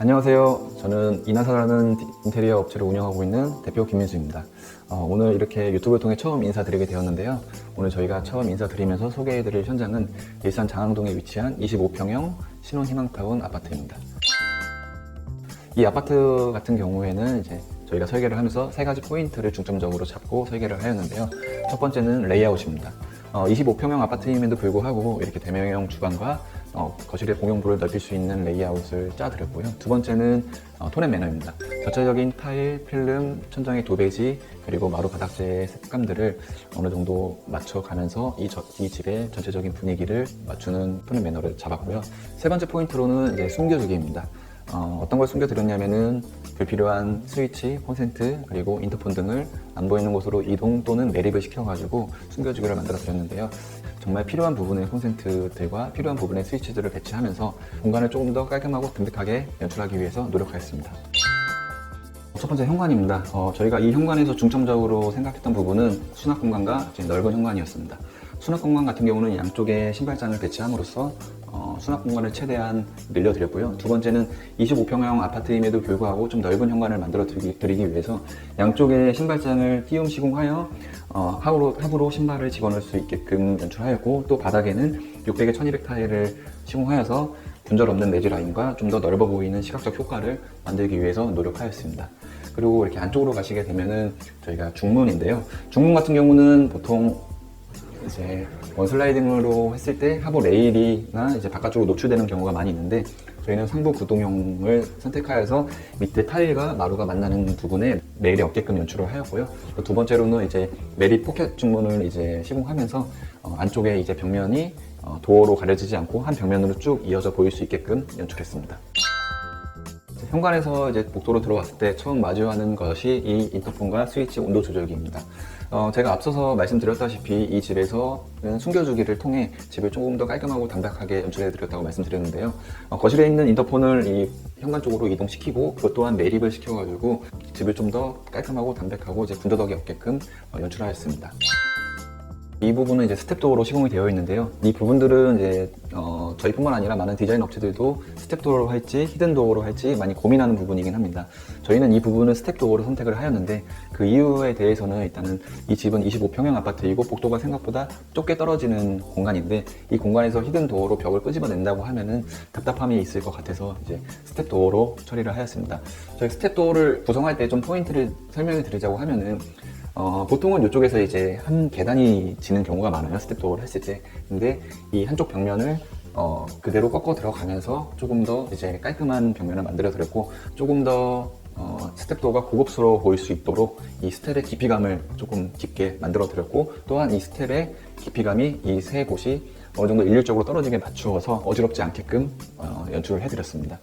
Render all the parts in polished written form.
안녕하세요. 저는 이나사라는 인테리어 업체를 운영하고 있는 대표 김민수입니다. 오늘 이렇게 유튜브를 통해 처음 인사드리게 되었는데요. 오늘 저희가 처음 인사드리면서 소개해드릴 현장은 일산 장항동에 위치한 25평형 신혼희망타운 아파트입니다. 이 아파트 같은 경우에는 이제 저희가 설계를 하면서 세 가지 포인트를 중점적으로 잡고 설계를 하였는데요. 첫 번째는 레이아웃입니다. 25평형 아파트임에도 불구하고 이렇게 대면형 주방과 거실의 공용부를 넓힐 수 있는 레이아웃을 짜드렸고요. 두 번째는 톤앤 매너입니다. 전체적인 타일, 필름, 천장의 도배지, 그리고 마루 바닥재의 색감들을 어느 정도 맞춰가면서 이 집의 전체적인 분위기를 맞추는 톤앤 매너를 잡았고요. 세 번째 포인트로는 이제 숨겨주기입니다. 어떤 걸 숨겨드렸냐면은 불필요한 스위치, 콘센트, 그리고 인터폰 등을 안 보이는 곳으로 이동 또는 매립을 시켜가지고 숨겨주기를 만들어 드렸는데요. 정말 필요한 부분의 콘센트들과 필요한 부분의 스위치들을 배치하면서 공간을 조금 더 깔끔하고 듬직하게 연출하기 위해서 노력하였습니다. 첫 번째 현관입니다. 저희가 이 현관에서 중점적으로 생각했던 부분은 수납 공간과 넓은 현관이었습니다. 수납 공간 같은 경우는 양쪽에 신발장을 배치함으로써 수납 공간을 최대한 늘려드렸고요. 두 번째는 25평형 아파트임에도 불구하고 좀 넓은 현관을 만들어 드리기 위해서 양쪽에 신발장을 띄움 시공하여 하부로 신발을 집어넣을 수 있게끔 연출하였고, 또 바닥에는 600에 1200 타일을 시공하여서 분절 없는 내지 라인과 좀 더 넓어 보이는 시각적 효과를 만들기 위해서 노력하였습니다. 그리고 이렇게 안쪽으로 가시게 되면은 저희가 중문인데요. 중문 같은 경우는 보통 이제 원슬라이딩으로 했을 때 하부 레일이나 이제 바깥쪽으로 노출되는 경우가 많이 있는데, 저희는 상부 구동형을 선택하여서 밑에 타일과 마루가 만나는 부분에 레일이 없게끔 연출을 하였고요. 두 번째로는 이제 매립 포켓 중문을 이제 시공하면서 안쪽에 이제 벽면이 도어로 가려지지 않고 한 벽면으로 쭉 이어져 보일 수 있게끔 연출했습니다. 현관에서 이제 복도로 들어왔을 때 처음 마주하는 것이 이 인터폰과 스위치 온도 조절기입니다. 제가 앞서서 말씀드렸다시피 이 집에서는 숨겨주기를 통해 집을 조금 더 깔끔하고 담백하게 연출해드렸다고 말씀드렸는데요. 거실에 있는 인터폰을 이 현관 쪽으로 이동시키고 그것 또한 매립을 시켜가지고 집을 좀 더 깔끔하고 담백하고 이제 분더덕이 없게끔 연출하였습니다. 이 부분은 이제 스텝도어로 시공이 되어 있는데요. 이 부분들은 이제 저희뿐만 아니라 많은 디자인 업체들도 스텝도어로 할지 히든도어로 할지 많이 고민하는 부분이긴 합니다. 저희는 이 부분을 스텝도어로 선택을 하였는데, 그 이유에 대해서는 일단은 이 집은 25평형 아파트이고 복도가 생각보다 좁게 떨어지는 공간인데, 이 공간에서 히든도어로 벽을 끄집어낸다고 하면은 답답함이 있을 것 같아서 이제 스텝도어로 처리를 하였습니다. 저희 스텝도어를 구성할 때 좀 포인트를 설명을 드리자고 하면은, 보통은 이쪽에서 이제 한 계단이 지는 경우가 많아요, 스텝도어를 했을 때. 근데 이 한쪽 벽면을 그대로 꺾어 들어가면서 조금 더 이제 깔끔한 벽면을 만들어 드렸고, 조금 더 스텝도어가 고급스러워 보일 수 있도록 이 스텝의 깊이감을 조금 깊게 만들어 드렸고, 또한 이 스텝의 깊이감이 이 세 곳이 어느 정도 일률적으로 떨어지게 맞추어서 어지럽지 않게끔 연출을 해 드렸습니다.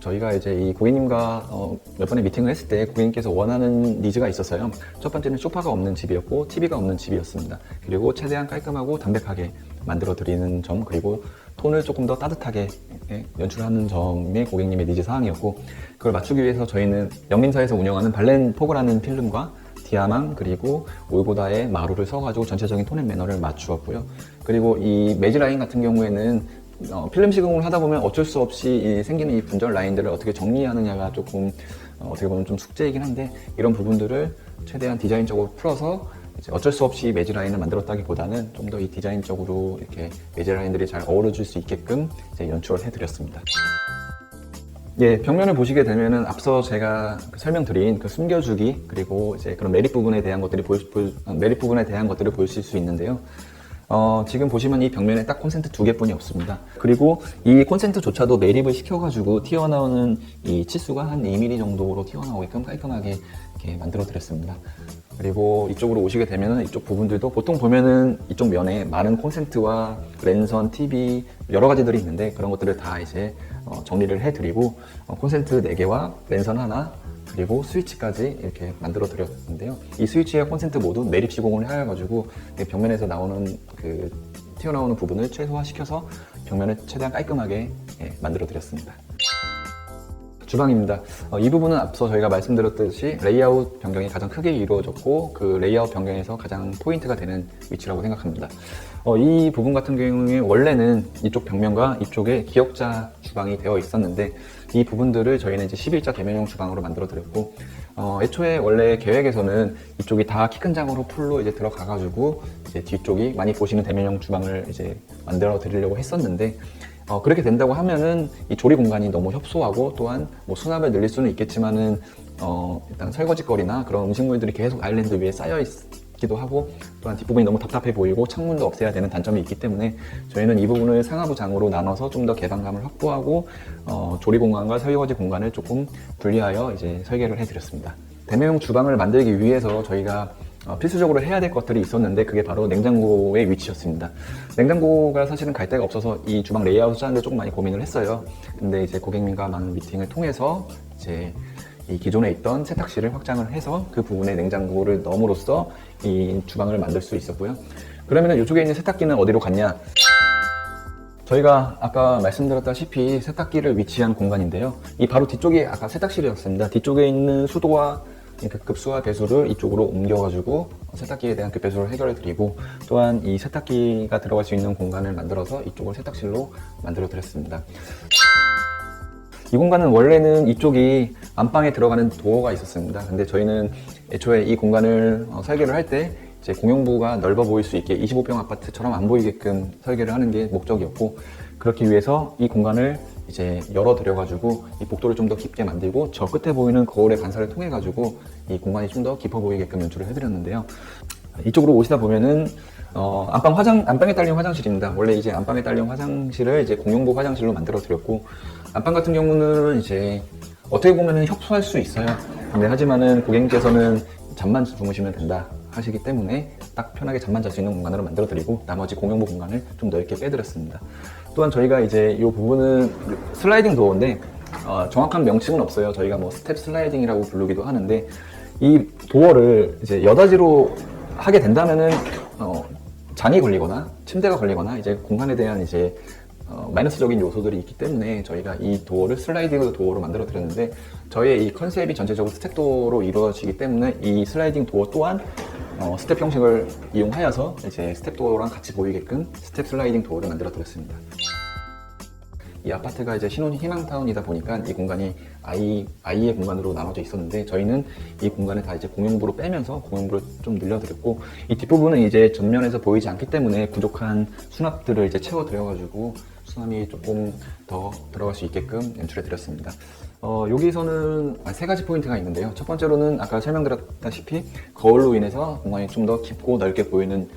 저희가 이제 이 고객님과 몇 번의 미팅을 했을 때 고객님께서 원하는 니즈가 있었어요. 첫 번째는 소파가 없는 집이었고 TV가 없는 집이었습니다. 그리고 최대한 깔끔하고 담백하게 만들어 드리는 점, 그리고 톤을 조금 더 따뜻하게 연출하는 점이 고객님의 니즈 사항이었고, 그걸 맞추기 위해서 저희는 영림사에서 운영하는 발렌포그라는 필름과 디아망 그리고 올고다의 마루를 써가지고 전체적인 톤앤 매너를 맞추었고요. 그리고 이 매지라인 같은 경우에는 필름 시공을 하다 보면 어쩔 수 없이 생기는 이 분절 라인들을 어떻게 정리하느냐가 조금 어떻게 보면 좀 숙제이긴 한데, 이런 부분들을 최대한 디자인적으로 풀어서 이제 어쩔 수 없이 매지 라인을 만들었다기보다는 좀 더 이 디자인적으로 이렇게 매지 라인들이 잘 어우러질 수 있게끔 이제 연출을 해드렸습니다. 예, 벽면을 보시게 되면은 앞서 제가 설명드린 그 숨겨주기, 그리고 이제 그런 매립 부분에 대한 것들을 보실 수 있는데요. 지금 보시면 이 벽면에 딱 콘센트 2개뿐이 없습니다. 그리고 이 콘센트조차도 매립을 시켜가지고 튀어나오는 이 치수가 한 2mm 정도로 튀어나오게끔 깔끔하게 이렇게 만들어 드렸습니다. 그리고 이쪽으로 오시게 되면은 이쪽 부분들도 보통 보면은 이쪽 면에 많은 콘센트와 랜선, TV 여러 가지들이 있는데, 그런 것들을 다 이제 정리를 해드리고 콘센트 4개와 랜선 하나, 그리고 스위치까지 이렇게 만들어 드렸는데요. 이 스위치와 콘센트 모두 매립 시공을 해가지고 벽면에서 나오는 그 튀어나오는 부분을 최소화시켜서 벽면을 최대한 깔끔하게 만들어 드렸습니다. 주방입니다. 이 부분은 앞서 저희가 말씀드렸듯이 레이아웃 변경이 가장 크게 이루어졌고 그 레이아웃 변경에서 가장 포인트가 되는 위치라고 생각합니다. 이 부분 같은 경우에 원래는 이쪽 벽면과 이쪽에 기역자 주방이 되어 있었는데 이 부분들을 저희는 이제 11자 대면형 주방으로 만들어 드렸고 애초에 원래 계획에서는 이쪽이 다 키 큰 장으로 풀로 이제 들어가가지고 이제 뒤쪽이 많이 보시는 대면형 주방을 이제 만들어 드리려고 했었는데 그렇게 된다고 하면은 이 조리 공간이 너무 협소하고 또한 뭐 수납을 늘릴 수는 있겠지만은 일단 설거지거리나 그런 음식물들이 계속 아일랜드 위에 쌓여 있기도 하고 또한 뒷부분이 너무 답답해 보이고 창문도 없애야 되는 단점이 있기 때문에 저희는 이 부분을 상하부 장으로 나눠서 좀 더 개방감을 확보하고 조리 공간과 설거지 공간을 조금 분리하여 이제 설계를 해드렸습니다. 대면형 주방을 만들기 위해서 저희가 필수적으로 해야 될 것들이 있었는데 그게 바로 냉장고의 위치였습니다. 냉장고가 사실은 갈 데가 없어서 이 주방 레이아웃을 짜는데 조금 많이 고민을 했어요. 근데 이제 고객님과 많은 미팅을 통해서 이제 이 기존에 있던 세탁실을 확장을 해서 그 부분에 냉장고를 넣음으로써 이 주방을 만들 수 있었고요. 그러면 이쪽에 있는 세탁기는 어디로 갔냐? 저희가 아까 말씀드렸다시피 세탁기를 위치한 공간인데요. 이 바로 뒤쪽이 아까 세탁실이었습니다. 뒤쪽에 있는 수도와 급수와 배수를 이쪽으로 옮겨가지고 세탁기에 대한 그 배수를 해결해 드리고 또한 이 세탁기가 들어갈 수 있는 공간을 만들어서 이쪽을 세탁실로 만들어 드렸습니다. 이 공간은 원래는 이쪽이 안방에 들어가는 도어가 있었습니다. 근데 저희는 애초에 이 공간을 설계를 할 때 이제 공용부가 넓어 보일 수 있게 25평 아파트처럼 안 보이게끔 설계를 하는 게 목적이었고 그렇기 위해서 이 공간을 이제 열어드려가지고 이 복도를 좀 더 깊게 만들고 저 끝에 보이는 거울의 반사를 통해가지고 이 공간이 좀 더 깊어 보이게끔 연출을 해드렸는데요. 이쪽으로 오시다 보면은 안방에 딸린 화장실입니다. 원래 이제 안방에 딸린 화장실을 이제 공용부 화장실로 만들어 드렸고 안방 같은 경우는 이제 어떻게 보면은 협소할 수 있어요. 근데 하지만은 고객님께서는 잠만 주무시면 된다 하시기 때문에 딱 편하게 잠만 잘 수 있는 공간으로 만들어 드리고 나머지 공용부 공간을 좀 넓게 빼드렸습니다. 또한 저희가 이제 이 부분은 슬라이딩 도어인데 정확한 명칭은 없어요. 저희가 뭐 스텝 슬라이딩이라고 부르기도 하는데 이 도어를 이제 여닫이로 하게 된다면은 장이 걸리거나 침대가 걸리거나 이제 공간에 대한 이제 마이너스적인 요소들이 있기 때문에 저희가 이 도어를 슬라이딩 도어로 만들어 드렸는데 저희의 이 컨셉이 전체적으로 스텝 도어로 이루어지기 때문에 이 슬라이딩 도어 또한 스텝 형식을 이용하여서 이제 스텝 도어랑 같이 보이게끔 스텝 슬라이딩 도어를 만들어 드렸습니다. 이 아파트가 이제 신혼 희망타운이다 보니까 이 공간이 아이의 공간으로 나눠져 있었는데 저희는 이 공간을 다 이제 공용부로 빼면서 공용부를 좀 늘려드렸고 이 뒷부분은 이제 전면에서 보이지 않기 때문에 부족한 수납들을 이제 채워드려가지고 수납이 조금 더 들어갈 수 있게끔 연출해드렸습니다. 여기서는 세 가지 포인트가 있는데요. 첫 번째로는 아까 설명드렸다시피 거울로 인해서 공간이 좀 더 깊고 넓게 보이는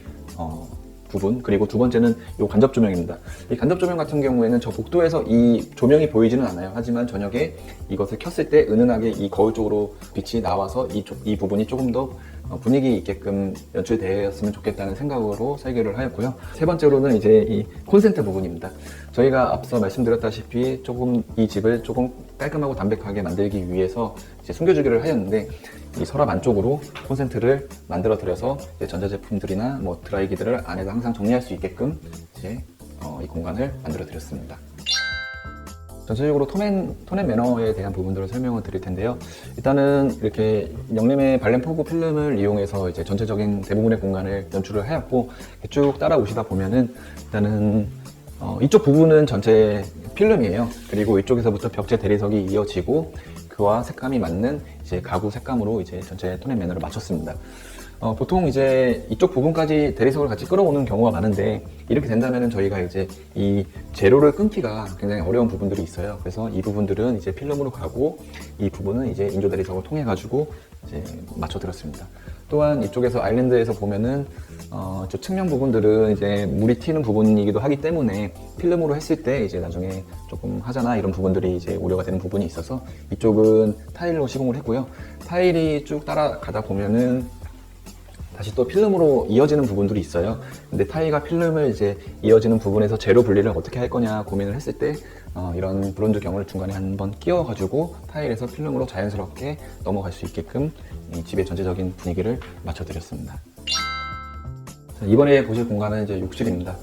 부분, 그리고 두 번째는 이 간접 조명입니다. 이 간접 조명 같은 경우에는 저 복도에서 이 조명이 보이지는 않아요. 하지만 저녁에 이것을 켰을 때 은은하게 이 거울 쪽으로 빛이 나와서 이 부분이 조금 더 분위기 있게끔 연출되었으면 좋겠다는 생각으로 설계를 하였고요. 세 번째로는 이제 이 콘센트 부분입니다. 저희가 앞서 말씀드렸다시피 조금 이 집을 조금 깔끔하고 담백하게 만들기 위해서 이제 숨겨주기를 하였는데 이 서랍 안쪽으로 콘센트를 만들어 드려서 전자제품들이나 뭐 드라이기들을 안에서 항상 정리할 수 있게끔 이제 이 공간을 만들어 드렸습니다. 전체적으로 톤앤 매너에 대한 부분들을 설명을 드릴 텐데요. 일단은 이렇게 영림의 발렌 포구 필름을 이용해서 이제 전체적인 대부분의 공간을 연출을 하였고 쭉 따라오시다 보면은 일단은 이쪽 부분은 전체 필름이에요. 그리고 이쪽에서부터 벽제 대리석이 이어지고 그와 색감이 맞는 이제 가구 색감으로 이제 전체 톤앤 매너를 맞췄습니다. 보통 이제 이쪽 부분까지 대리석을 같이 끌어오는 경우가 많은데 이렇게 된다면은 저희가 이제 이 재료를 끊기가 굉장히 어려운 부분들이 있어요. 그래서 이 부분들은 이제 필름으로 가고 이 부분은 이제 인조 대리석을 통해 가지고 이제 맞춰 드렸습니다. 또한 이쪽에서 아일랜드에서 보면은 저 측면 부분들은 이제 물이 튀는 부분이기도 하기 때문에 필름으로 했을 때 이제 나중에 조금 하자나 이런 부분들이 이제 우려가 되는 부분이 있어서 이쪽은 타일로 시공을 했고요. 타일이 쭉 따라가다 보면은 다시 또 필름으로 이어지는 부분들이 있어요. 근데 타일과 필름을 이제 이어지는 부분에서 재료 분리를 어떻게 할 거냐 고민을 했을 때 이런 브론즈 경을 중간에 한번 끼워가지고 타일에서 필름으로 자연스럽게 넘어갈 수 있게끔 이 집의 전체적인 분위기를 맞춰드렸습니다. 이번에 보실 공간은 이제 욕실입니다.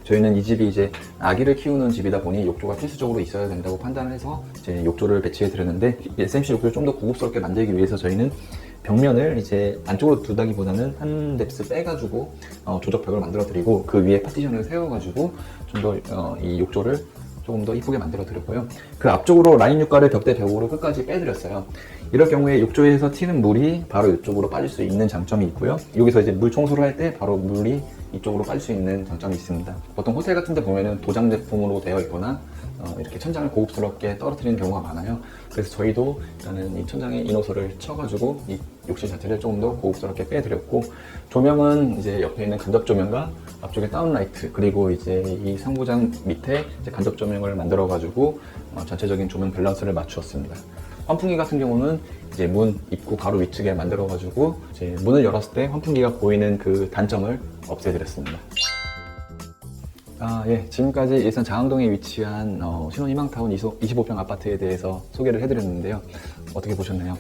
저희는 이 집이 이제 아기를 키우는 집이다 보니 욕조가 필수적으로 있어야 된다고 판단을 해서 이제 욕조를 배치해 드렸는데, SMC 욕조를 좀 더 고급스럽게 만들기 위해서 저희는 벽면을 이제 안쪽으로 두다기보다는 한 뎁스 빼가지고 조적벽을 만들어 드리고, 그 위에 파티션을 세워가지고 좀 더 이 욕조를 조금 더 이쁘게 만들어 드렸고요. 그 앞쪽으로 라인 육과를 벽대 벽으로 끝까지 빼드렸어요. 이럴 경우에 욕조에서 튀는 물이 바로 이쪽으로 빠질 수 있는 장점이 있고요. 여기서 이제 물 청소를 할 때 바로 물이 이쪽으로 빠질 수 있는 장점이 있습니다. 보통 호텔 같은 데 보면은 도장 제품으로 되어 있거나 이렇게 천장을 고급스럽게 떨어뜨리는 경우가 많아요. 그래서 저희도 일단은 이 천장에 이노솔을 쳐가지고 이 욕실 자체를 조금 더 고급스럽게 빼드렸고, 조명은 이제 옆에 있는 간접 조명과 앞쪽에 다운라이트, 그리고 이제 이 상부장 밑에 이제 간접 조명을 만들어가지고 전체적인 조명 밸런스를 맞추었습니다. 환풍기 같은 경우는 이제 문 입구 바로 위쪽에 만들어가지고 이제 문을 열었을 때 환풍기가 보이는 그 단점을 없애드렸습니다. 예. 지금까지 일산 장항동에 위치한 신혼희망타운 25평 아파트에 대해서 소개를 해드렸는데요. 어떻게 보셨나요?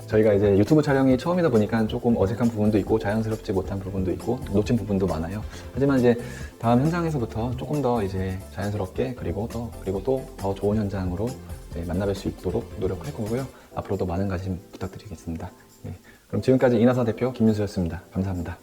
저희가 이제 유튜브 촬영이 처음이다 보니까 조금 어색한 부분도 있고 자연스럽지 못한 부분도 있고 놓친 부분도 많아요. 하지만 이제 다음 현장에서부터 조금 더 이제 자연스럽게 그리고 또 더 좋은 현장으로 만나뵐 수 있도록 노력할 거고요. 앞으로도 많은 관심 부탁드리겠습니다. 그럼 지금까지 이나사 대표 김민수였습니다. 감사합니다.